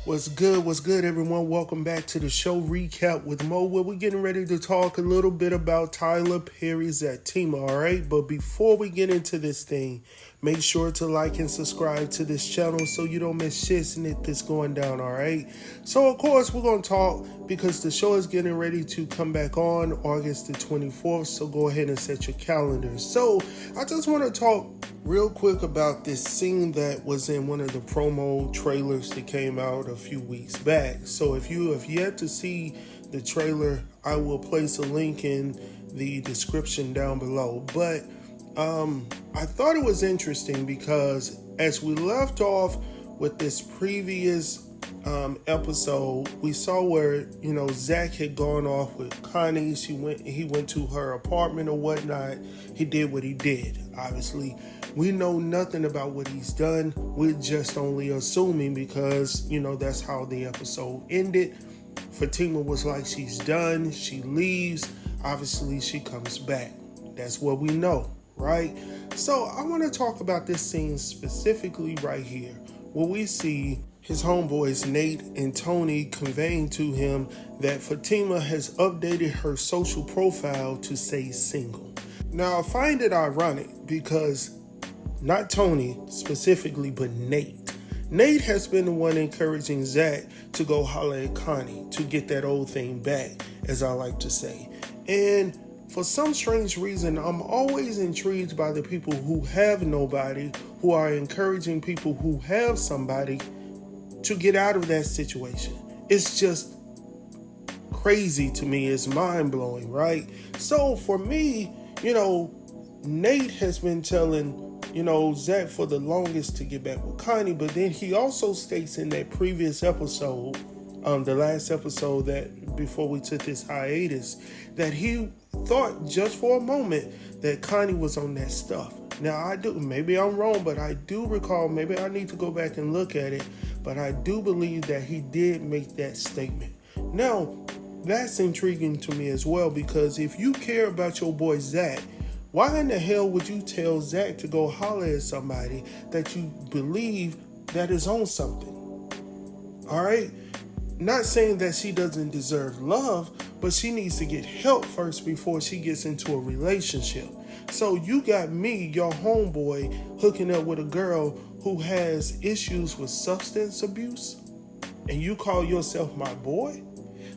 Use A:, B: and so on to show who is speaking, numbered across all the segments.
A: What's good, everyone? Welcome back to the show recap with Mo, where we're getting ready to talk a little bit about Tyler Perry's Zatima, all right? But before we get into this thing, make sure to like and subscribe to this channel so you don't miss shit that's going down, all right? So, of course, we're going to talk because the show is getting ready to come back on August the 24th, so go ahead and set your calendars. So, I just want to talk real quick about this scene that was in one of the promo trailers that came out a few weeks back. So if you have yet to see the trailer, I will place a link in the description down below. But I thought it was interesting because as we left off with this previous episode, we saw where, Zach had gone off with Connie. He went to her apartment or whatnot. He did what he did. Obviously, we know nothing about what he's done. We're just only assuming because, that's how the episode ended. Fatima was like, she's done. She leaves. Obviously, she comes back. That's what we know, right? So I want to talk about this scene specifically right here, where we see his homeboys Nate and Tony conveying to him that Fatima has updated her social profile to say single. Now, I find it ironic because not Tony specifically, but Nate. Nate has been the one encouraging Zach to go holler at Connie to get that old thing back, as I like to say. And for some strange reason, I'm always intrigued by the people who have nobody, who are encouraging people who have somebody to get out of that situation. It's just crazy to me. It's mind-blowing, right? So for me, Nate has been telling Zach for the longest to get back with Connie, but then he also states in that previous episode, the last episode that before we took this hiatus, that he thought just for a moment that Connie was on that stuff. Now maybe I'm wrong, but I do recall, maybe I need to go back and look at it, but I do believe that he did make that statement. Now, that's intriguing to me as well, because if you care about your boy Zach, why in the hell would you tell Zach to go holler at somebody that you believe that is on something? All right? Not saying that she doesn't deserve love, but she needs to get help first before she gets into a relationship. So you got me, your homeboy, hooking up with a girl who has issues with substance abuse, and you call yourself my boy?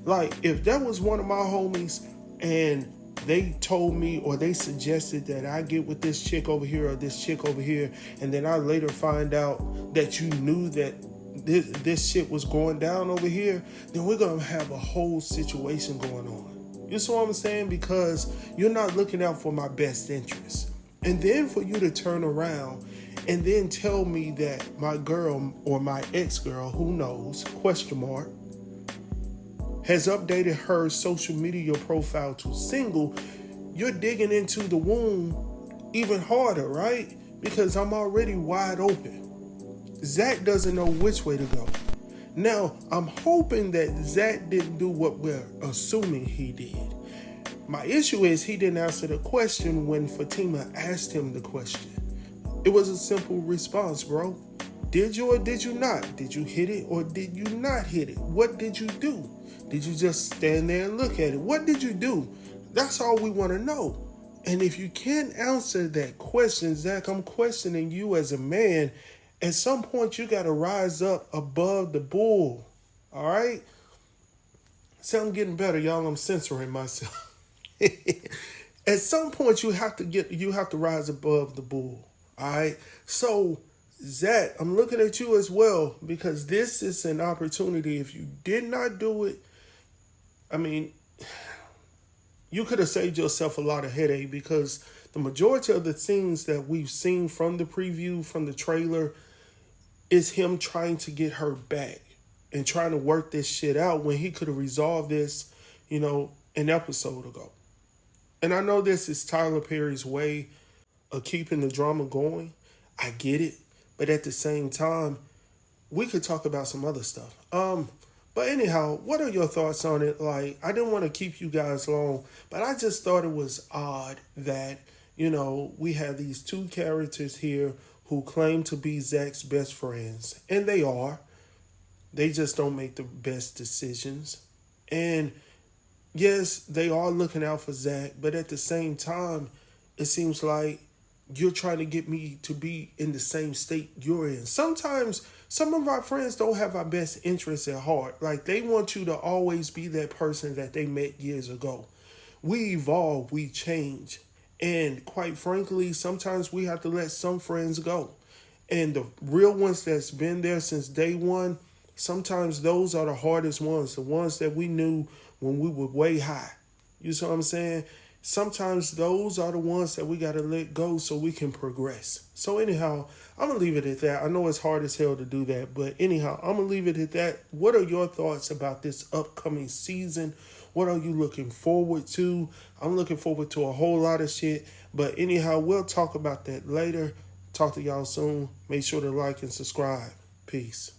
A: Like, if that was one of my homies and they told me or they suggested that I get with this chick over here or this chick over here, and then I later find out that you knew that this shit was going down over here, then we're going to have a whole situation going on. You see what I'm saying? Because you're not looking out for my best interest. And then for you to turn around and then tell me that my girl or my ex-girl, who knows, question mark, has updated her social media profile to single, you're digging into the wound even harder, right? Because I'm already wide open. Zach doesn't know which way to go. Now, I'm hoping that Zach didn't do what we're assuming he did. My issue is he didn't answer the question when Fatima asked him the question. It was a simple response, bro. Did you or did you not? Did you hit it or did you not hit it? What did you do? Did you just stand there and look at it? What did you do? That's all we want to know. And if you can't answer that question, Zach, I'm questioning you as a man. At some point, you got to rise up above the bull. All right? See, I'm getting better, y'all. I'm censoring myself. At some point, you have to rise above the bull. All right? So, Zach, I'm looking at you as well, because this is an opportunity. If you did not do it, I mean, you could have saved yourself a lot of headache, because the majority of the things that we've seen from the preview, from the trailer, is him trying to get her back and trying to work this shit out when he could have resolved this, an episode ago. And I know this is Tyler Perry's way of keeping the drama going. I get it. But at the same time, we could talk about some other stuff. But anyhow, what are your thoughts on it? Like, I didn't want to keep you guys long, but I just thought it was odd that, we have these two characters here who claim to be Zach's best friends, and they are. They just don't make the best decisions. And yes, they are looking out for Zach, but at the same time, it seems like you're trying to get me to be in the same state you're in. Sometimes some of our friends don't have our best interests at heart. Like, they want you to always be that person that they met years ago. We evolve, we change. And quite frankly, sometimes we have to let some friends go. And the real ones that's been there since day one, sometimes those are the hardest ones, the ones that we knew when we were way high. You see what I'm saying? Sometimes those are the ones that we got to let go so we can progress. So anyhow, I'm going to leave it at that. I know it's hard as hell to do that, but anyhow, I'm going to leave it at that. What are your thoughts about this upcoming season? What are you looking forward to? I'm looking forward to a whole lot of shit. But anyhow, we'll talk about that later. Talk to y'all soon. Make sure to like and subscribe. Peace.